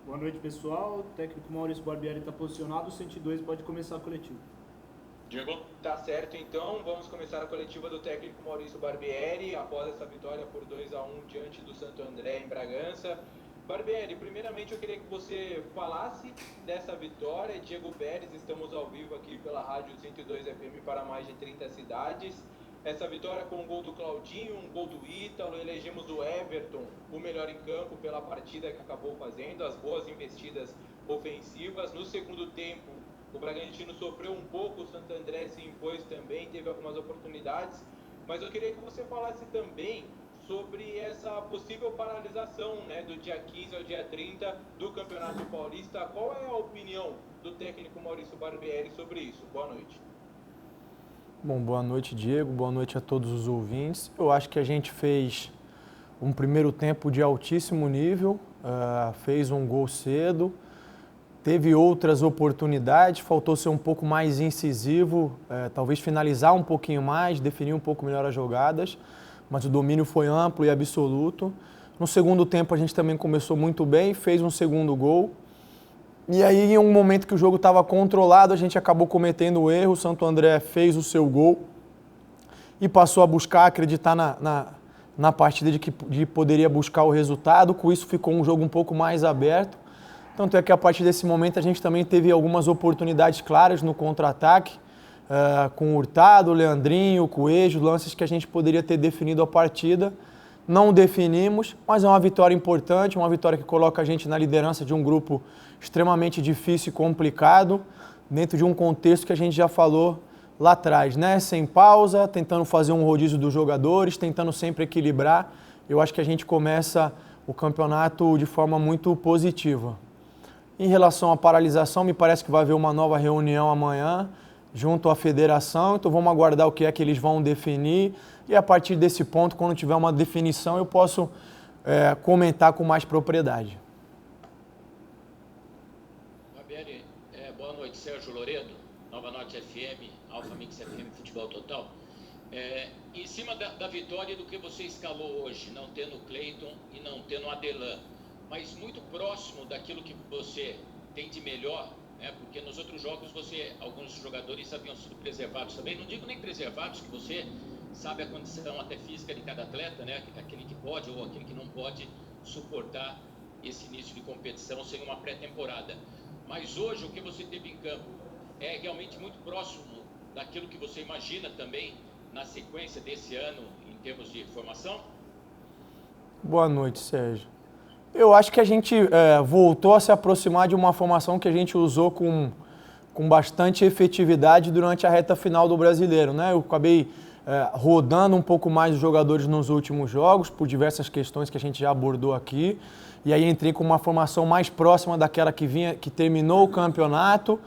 Boa noite, pessoal. O técnico Maurício Barbieri está posicionado. O 102 pode começar a coletiva. Diego? Tá certo, então. Vamos começar a coletiva do técnico Maurício Barbieri após essa vitória por 2-1 diante do Santo André em Bragança. Barbieri, primeiramente eu queria que você falasse dessa vitória. Diego Pérez, estamos ao vivo aqui pela Rádio 102 FM para mais de 30 cidades. Essa vitória com um gol do Claudinho, um gol do Ítalo, elegemos o Everton, o melhor em campo pela partida que acabou fazendo, as boas investidas ofensivas. No segundo tempo, o Bragantino sofreu um pouco, o Santo André se impôs também, teve algumas oportunidades. Mas eu queria que você falasse também sobre essa possível paralisação, né, do dia 15 ao dia 30 do Campeonato Paulista. Qual é a opinião do técnico Maurício Barbieri sobre isso? Boa noite. Bom, boa noite, Diego. Boa noite a todos os ouvintes. Eu acho que a gente fez um primeiro tempo de altíssimo nível, fez um gol cedo, teve outras oportunidades, faltou ser um pouco mais incisivo, talvez finalizar um pouquinho mais, definir um pouco melhor as jogadas, mas o domínio foi amplo e absoluto. No segundo tempo a gente também começou muito bem, fez um segundo gol. E aí, em um momento que o jogo estava controlado, a gente acabou cometendo o erro. O Santo André fez o seu gol e passou a buscar, acreditar na partida de que poderia buscar o resultado. Com isso, ficou um jogo um pouco mais aberto. Tanto é que, a partir desse momento, a gente também teve algumas oportunidades claras no contra-ataque, com o Hurtado, o Leandrinho, o Coelho, lances que a gente poderia ter definido a partida. Não definimos, mas é uma vitória importante, uma vitória que coloca a gente na liderança de um grupo extremamente difícil e complicado, dentro de um contexto que a gente já falou lá atrás, né? Sem pausa, tentando fazer um rodízio dos jogadores, tentando sempre equilibrar. Eu acho que a gente começa o campeonato de forma muito positiva. Em relação à paralisação, me parece que vai haver uma nova reunião amanhã, junto à federação, então vamos aguardar o que é que eles vão definir e a partir desse ponto, quando tiver uma definição, eu posso comentar com mais propriedade. Barbieri, boa noite, Sérgio Loredo, Nova Norte FM, Alfa Mix FM, Futebol Total. Em cima da vitória do que você escalou hoje, não tendo o Cleiton e não tendo o Adelan, mas muito próximo daquilo que você tem de melhor, porque nos outros jogos alguns jogadores haviam sido preservados também, não digo nem preservados, que você sabe a condição até física de cada atleta, né? Aquele que pode ou aquele que não pode suportar esse início de competição sem uma pré-temporada. Mas hoje o que você teve em campo é realmente muito próximo daquilo que você imagina também na sequência desse ano em termos de formação? Boa noite, Sérgio. Eu acho que a gente voltou a se aproximar de uma formação que a gente usou com bastante efetividade durante a reta final do Brasileiro, né? Eu acabei rodando um pouco mais os jogadores nos últimos jogos, por diversas questões que a gente já abordou aqui, e aí entrei com uma formação mais próxima daquela que terminou o campeonato,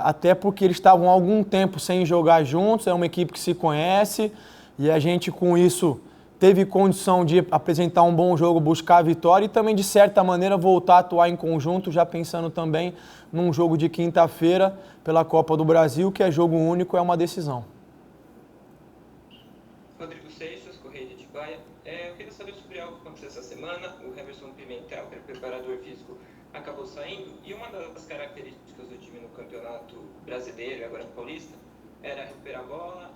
até porque eles estavam há algum tempo sem jogar juntos, é uma equipe que se conhece, e a gente com isso teve condição de apresentar um bom jogo, buscar a vitória e também, de certa maneira, voltar a atuar em conjunto, já pensando também num jogo de quinta-feira pela Copa do Brasil, que é jogo único, é uma decisão. Rodrigo Seixas, Correia de Atibaia. Eu queria saber sobre algo que aconteceu essa semana. O Heverson Pimentel, que era preparador físico, acabou saindo. E uma das características do time no Campeonato Brasileiro e agora no Paulista era recuperar a bola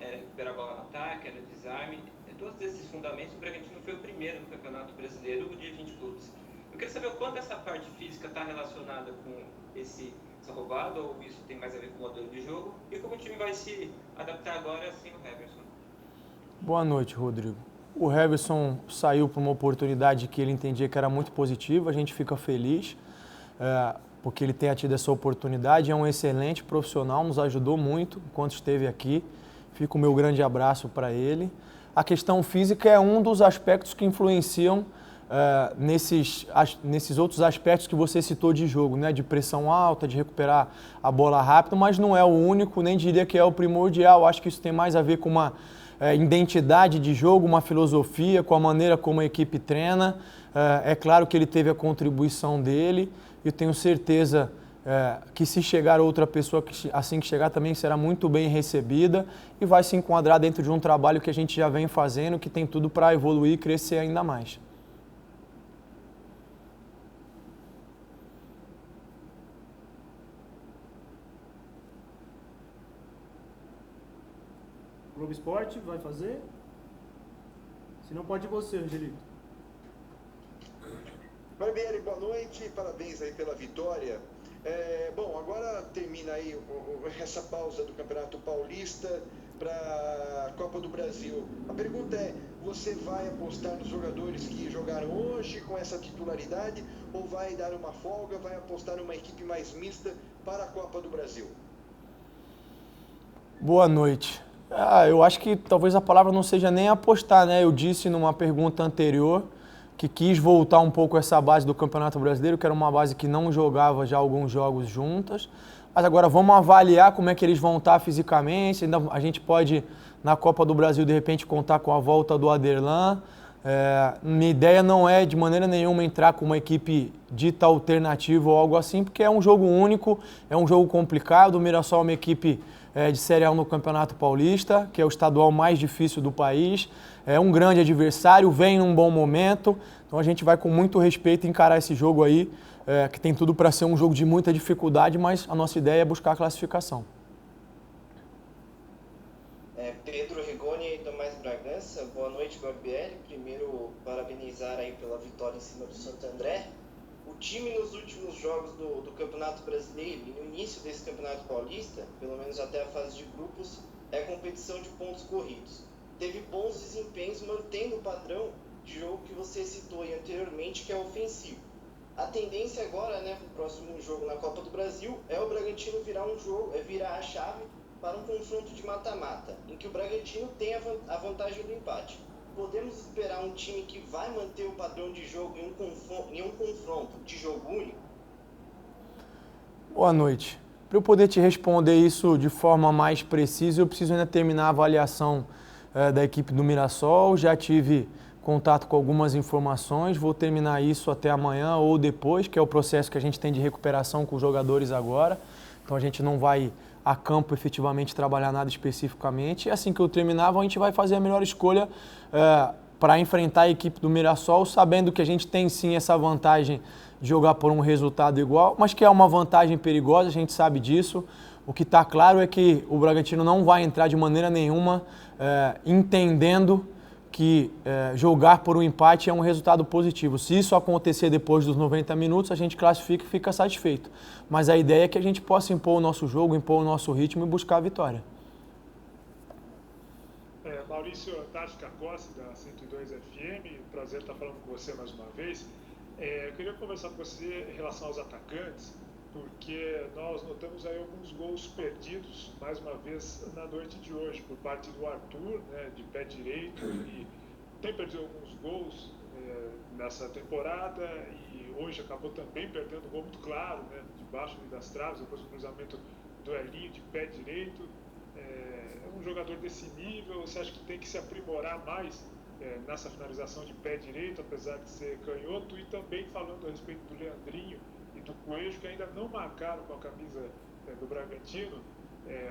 no ataque, era desarme. Todos esses fundamentos, o Bragantino foi o primeiro no Campeonato Brasileiro de 20 clubes. Eu queria saber o quanto essa parte física está relacionada com essa roubada, ou isso tem mais a ver com o modelo de jogo, e como o time vai se adaptar agora sem o Heverson. Boa noite, Rodrigo. O Heverson saiu para uma oportunidade que ele entendia que era muito positiva, a gente fica feliz porque ele tenha tido essa oportunidade, é um excelente profissional, nos ajudou muito enquanto esteve aqui, fica o meu grande abraço para ele. A questão física é um dos aspectos que influenciam nesses outros aspectos que você citou de jogo, né? De pressão alta, de recuperar a bola rápido, mas não é o único, nem diria que é o primordial. Acho que isso tem mais a ver com uma identidade de jogo, uma filosofia, com a maneira como a equipe treina. É claro que ele teve a contribuição dele e eu tenho certeza que se chegar outra pessoa, assim que chegar também será muito bem recebida e vai se enquadrar dentro de um trabalho que a gente já vem fazendo, que tem tudo para evoluir e crescer ainda mais. Globo Esporte, vai fazer? Se não, pode você, Angelito. Barbieri, boa noite, parabéns aí pela vitória. Bom, agora termina aí essa pausa do Campeonato Paulista para a Copa do Brasil. A pergunta é, você vai apostar nos jogadores que jogaram hoje com essa titularidade ou vai dar uma folga, vai apostar numa equipe mais mista para a Copa do Brasil? Boa noite. Eu acho que talvez a palavra não seja nem apostar, né? Eu disse numa pergunta anterior que quis voltar um pouco essa base do Campeonato Brasileiro, que era uma base que não jogava já alguns jogos juntas. Mas agora vamos avaliar como é que eles vão estar fisicamente. Ainda a gente pode, na Copa do Brasil, de repente, contar com a volta do Aderlan. Minha ideia não é, de maneira nenhuma, entrar com uma equipe dita alternativa ou algo assim, porque é um jogo único, é um jogo complicado. O Mirassol é uma equipe de Série A no Campeonato Paulista, que é o estadual mais difícil do país. É um grande adversário, vem num bom momento. Então a gente vai com muito respeito encarar esse jogo aí, que tem tudo para ser um jogo de muita dificuldade, mas a nossa ideia é buscar a classificação. Pedro Rigoni e Tomás Bragança, boa noite, Barbieri. Primeiro, parabenizar aí pela vitória em cima do Santo André. O time nos últimos jogos do Campeonato Brasileiro e no início desse Campeonato Paulista, pelo menos até a fase de grupos, é competição de pontos corridos. Teve bons desempenhos mantendo o padrão de jogo que você citou aí anteriormente, que é ofensivo. A tendência agora, né, para o próximo jogo na Copa do Brasil, é o Bragantino virar a chave para um confronto de mata-mata, em que o Bragantino tem a vantagem do empate. Podemos esperar um time que vai manter o padrão de jogo em um confronto de jogo único? Boa noite. Para eu poder te responder isso de forma mais precisa, eu preciso ainda terminar a avaliação da equipe do Mirassol. Já tive contato com algumas informações, vou terminar isso até amanhã ou depois, que é o processo que a gente tem de recuperação com os jogadores agora. Então a gente não vai a campo efetivamente trabalhar nada especificamente. E assim que eu terminar, a gente vai fazer a melhor escolha para enfrentar a equipe do Mirassol, sabendo que a gente tem sim essa vantagem de jogar por um resultado igual, mas que é uma vantagem perigosa, a gente sabe disso. O que está claro é que o Bragantino não vai entrar de maneira nenhuma entendendo que jogar por um empate é um resultado positivo. Se isso acontecer depois dos 90 minutos, a gente classifica e fica satisfeito. Mas a ideia é que a gente possa impor o nosso jogo, impor o nosso ritmo e buscar a vitória. Maurício Tática Costa, da 102 FM, prazer estar falando com você mais uma vez. Eu queria conversar com você em relação aos atacantes, porque nós notamos aí alguns gols perdidos, mais uma vez, na noite de hoje, por parte do Arthur, né, de pé direito. Ele tem perdido alguns gols nessa temporada e hoje acabou também perdendo um gol muito claro, né, debaixo das traves, depois do cruzamento do Elinho de pé direito. É um jogador desse nível, você acha que tem que se aprimorar mais nessa finalização de pé direito, apesar de ser canhoto? E também falando a respeito do Leandrinho e do Coelho, que ainda não marcaram com a camisa do Bragantino,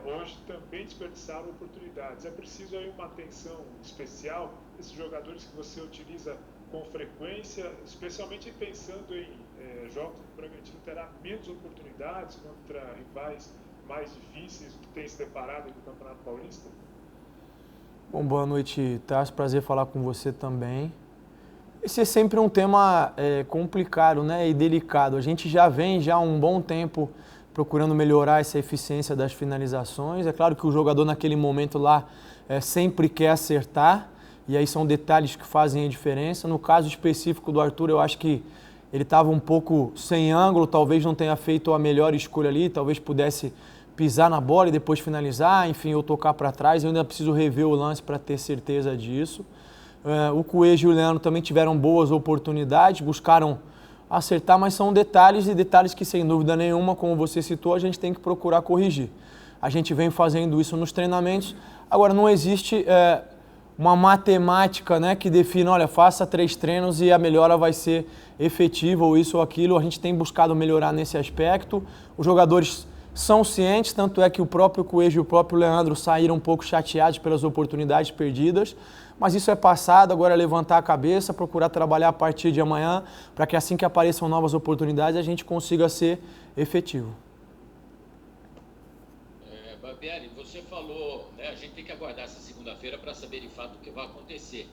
hoje também desperdiçaram oportunidades. É preciso aí uma atenção especial esses jogadores que você utiliza com frequência, especialmente pensando em jogos que o Bragantino terá menos oportunidades contra rivais mais difíceis que tem se deparado no Campeonato Paulista? Bom, boa noite, Tarso. Prazer falar com você também. Esse é sempre um tema complicado, né, e delicado. A gente já vem há um bom tempo procurando melhorar essa eficiência das finalizações. É claro que o jogador naquele momento lá sempre quer acertar, e aí são detalhes que fazem a diferença. No caso específico do Arthur, eu acho que ele estava um pouco sem ângulo, talvez não tenha feito a melhor escolha ali, talvez pudesse pisar na bola e depois finalizar, enfim, ou tocar para trás. Eu ainda preciso rever o lance para ter certeza disso. O Coelho e o Leandro também tiveram boas oportunidades, buscaram acertar, mas são detalhes, e detalhes que, sem dúvida nenhuma, como você citou, a gente tem que procurar corrigir. A gente vem fazendo isso nos treinamentos. Agora, não existe uma matemática, né, que defina, olha, faça 3 treinos e a melhora vai ser efetiva, ou isso ou aquilo. A gente tem buscado melhorar nesse aspecto. Os jogadores são cientes, tanto é que o próprio Coelho e o próprio Leandro saíram um pouco chateados pelas oportunidades perdidas, mas isso é passado. Agora é levantar a cabeça, procurar trabalhar a partir de amanhã, para que assim que apareçam novas oportunidades a gente consiga ser efetivo. Barbieri, você falou, né, a gente tem que aguardar essa segunda segunda-feira para saber de fato o que vai acontecer.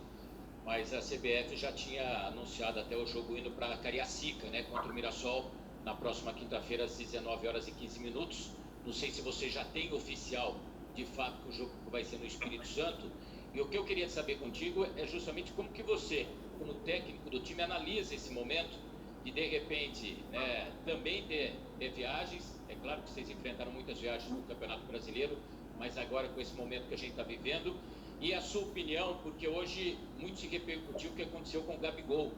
Mas a CBF já tinha anunciado até o jogo indo para Cariacica, né, contra o Mirassol, na próxima quinta-feira, às 19h15. Não sei se você já tem oficial, de fato, que o jogo vai ser no Espírito Santo. E o que eu queria saber contigo é justamente como que você, como técnico do time, analisa esse momento de repente, né, também ter viagens. É claro que vocês enfrentaram muitas viagens no Campeonato Brasileiro, mas agora com esse momento que a gente está vivendo. E a sua opinião, porque hoje muito se repercutiu o que aconteceu com o Gabigol,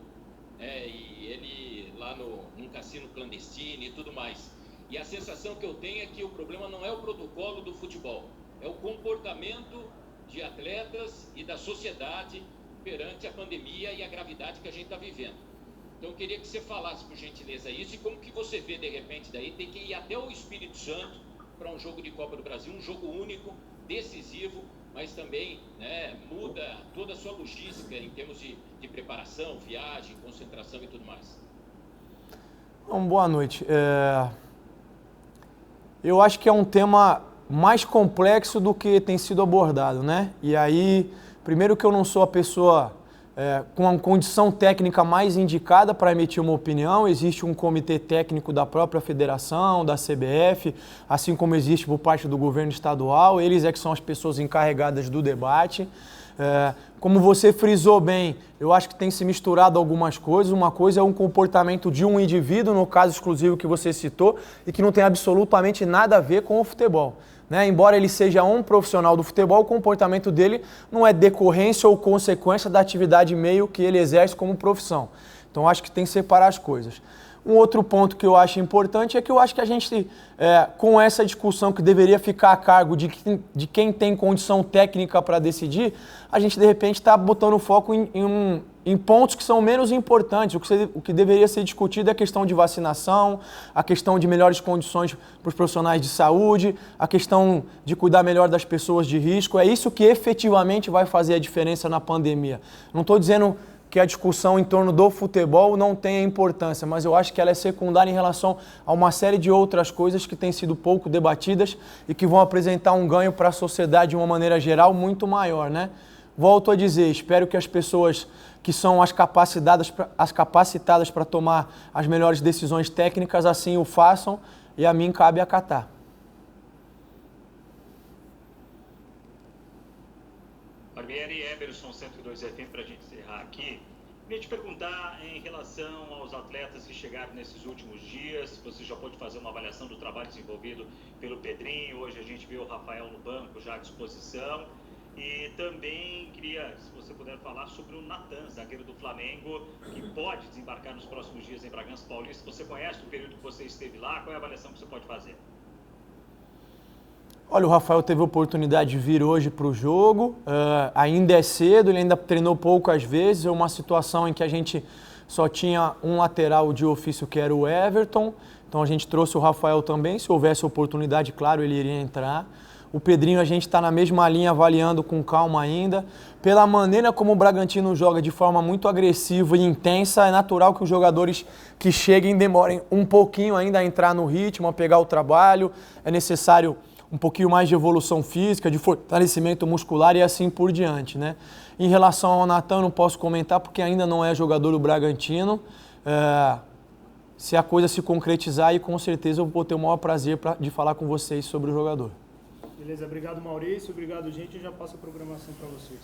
né, e ele lá num cassino clandestino e tudo mais. E a sensação que eu tenho é que o problema não é o protocolo do futebol, é o comportamento de atletas e da sociedade perante a pandemia e a gravidade que a gente está vivendo. Então eu queria que você falasse, por gentileza, isso e como que você vê, de repente, daí ter que ir até o Espírito Santo para um jogo de Copa do Brasil, um jogo único, decisivo, mas também, né, muda toda a sua logística em termos de preparação, viagem, concentração e tudo mais. Bom, boa noite. Eu acho que é um tema mais complexo do que tem sido abordado, né? E aí, primeiro que eu não sou a pessoa com a condição técnica mais indicada para emitir uma opinião. Existe um comitê técnico da própria federação, da CBF, assim como existe por parte do governo estadual. Eles é que são as pessoas encarregadas do debate. Como você frisou bem, eu acho que tem se misturado algumas coisas. Uma coisa é um comportamento de um indivíduo, no caso exclusivo que você citou, e que não tem absolutamente nada a ver com o futebol. Né? Embora ele seja um profissional do futebol, o comportamento dele não é decorrência ou consequência da atividade meio que ele exerce como profissão. Então acho que tem que separar as coisas. Um outro ponto que eu acho importante é que eu acho que a gente, com essa discussão que deveria ficar a cargo de quem tem condição técnica para decidir, a gente de repente está botando foco em pontos que são menos importantes. O que deveria ser discutido é a questão de vacinação, a questão de melhores condições para os profissionais de saúde, a questão de cuidar melhor das pessoas de risco. É isso que efetivamente vai fazer a diferença na pandemia. Não estou dizendo que a discussão em torno do futebol não tenha importância, mas eu acho que ela é secundária em relação a uma série de outras coisas que têm sido pouco debatidas e que vão apresentar um ganho para a sociedade de uma maneira geral muito maior, né? Volto a dizer, espero que as pessoas que são as capacitadas para tomar as melhores decisões técnicas assim o façam e a mim cabe acatar. Barbieri, Emerson, 102 FM, para a gente encerrar aqui. Queria te perguntar em relação aos atletas que chegaram nesses últimos dias, você já pôde fazer uma avaliação do trabalho desenvolvido pelo Pedrinho, hoje a gente viu o Rafael no banco já à disposição, e também queria, se você puder falar sobre o Natan, zagueiro do Flamengo, que pode desembarcar nos próximos dias em Bragança Paulista. Você conhece o período que você esteve lá, qual é a avaliação que você pode fazer? Olha, o Rafael teve a oportunidade de vir hoje para o jogo, ainda é cedo, ele ainda treinou poucas vezes, é uma situação em que a gente só tinha um lateral de ofício que era o Everton, então a gente trouxe o Rafael também, se houvesse oportunidade, claro, ele iria entrar. O Pedrinho a gente está na mesma linha, avaliando com calma ainda. Pela maneira como o Bragantino joga de forma muito agressiva e intensa, é natural que os jogadores que cheguem demorem um pouquinho ainda a entrar no ritmo, a pegar o trabalho, é necessário um pouquinho mais de evolução física, de fortalecimento muscular e assim por diante, né? Em relação ao Natan, não posso comentar porque ainda não é jogador do Bragantino. Se a coisa se concretizar, e com certeza eu vou ter o maior prazer de falar com vocês sobre o jogador. Beleza, obrigado Maurício, obrigado gente, eu já passo a programação para vocês.